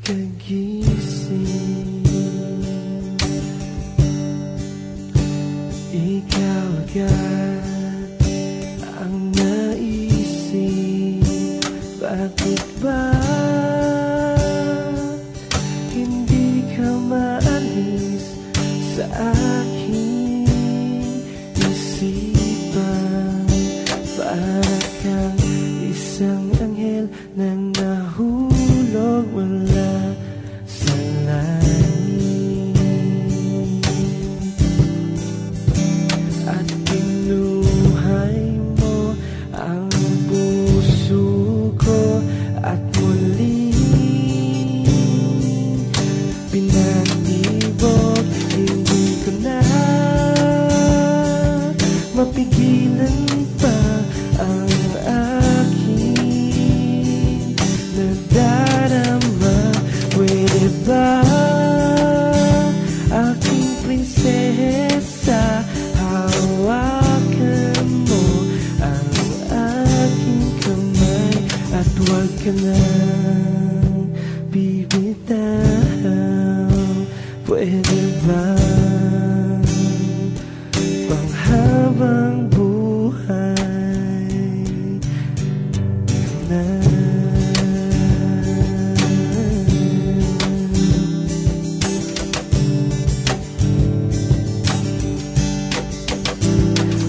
Pagkagising, ikaw agad ang naisip. Bakit ba hindi ka maalis sa aking isipan? Para kang isang anghel na nahulog mula sa langit at pinuhay mo ang puso ko at muling pinatibok. Hindi ko na mapigilan pa ang aking nadarama. Pwede ba aking prinsesa, hawakan mo ang aking kamay at huwag ka nang bibitaw? Pwede ba panghabang buhay na?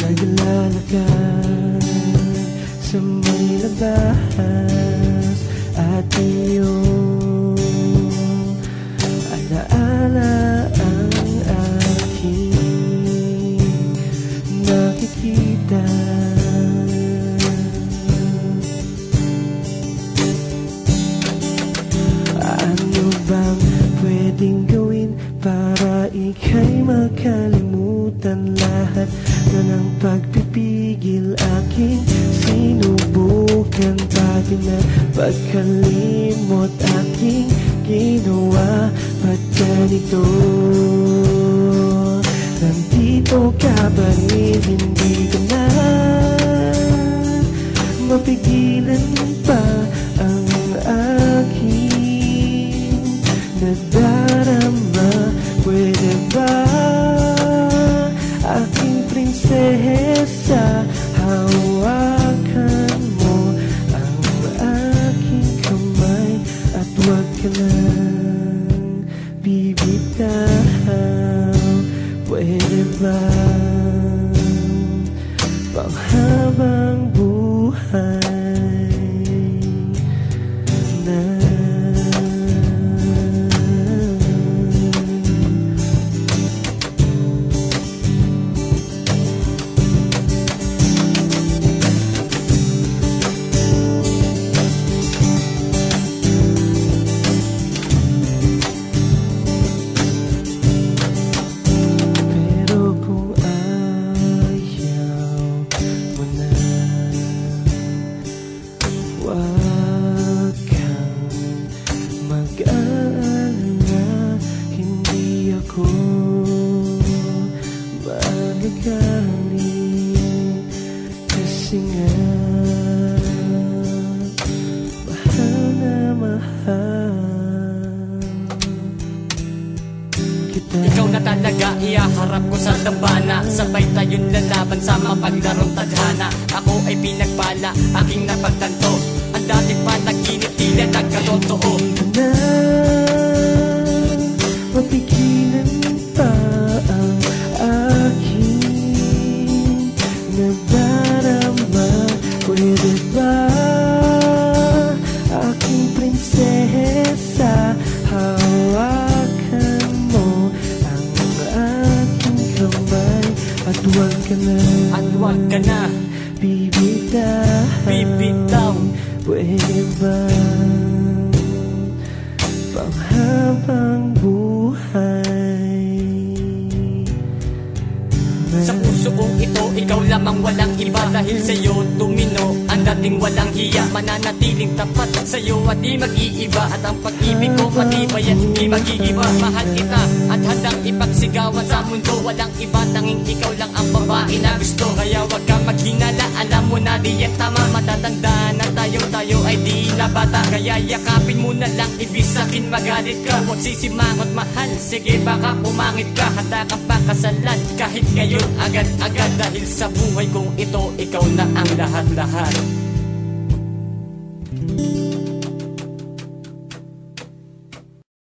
Naglalakad sa may labas at iyong alaala ang aking nakikita. Ano bang pwedeng gawin para ika'y makalimutan lahat na ng pagpipigil? Aking sinubukan pati na pagkalimot aking ginawa. Ba't ganito? Nandito ka pa rin, hindi ko na mapigilan pa ang aking nadarama. Pwede ba aking prinsesa, hawakan mo ang aking kamay at huwag ka nang bibitaw? Pwede ba panghabang buhay na? Huwag kang mag-alala, hindi ako magagaling. Kasi nga mahal na mahal kita. Ikaw na talaga ihaharap ko sa dambana, sabay tayong lalaban sa mapaglarong tadhana. Ako ay pinagpala, aking napagtanto, ang dati pa naginip tila nagkatotoo. Na mapigilan pa ang aking nadarama. Pwede ba aking prinsesa, hawakan mo ang aking kamay at huwag ka na bibitaw? Pwede ba panghabang buhay na? Sa puso kong ito, ikaw lamang walang iba. Dahil sa'yo tumino ang dating ding walang hiya, mananatiling tapat sa'yo at di mag-iiba. At ang pag-ibig ko matibay at hindi mag-iiba. Mahal kita at handang ipagsigawan sa mundo. Walang iba, tanging ikaw lang ang babae na gusto. Kaya wag kang maghinala, alam mo na di yan tama. Matatanda na tayo ay di na bata. Kaya yakapin mo na lang, ibig sakin magalit ka. Huwag sisimangot mahal, sige baka pumangit ka. Handa kang pakasalan kahit ngayon agad-agad. Dahil sa buhay kong ito, ikaw na ang lahat-lahat.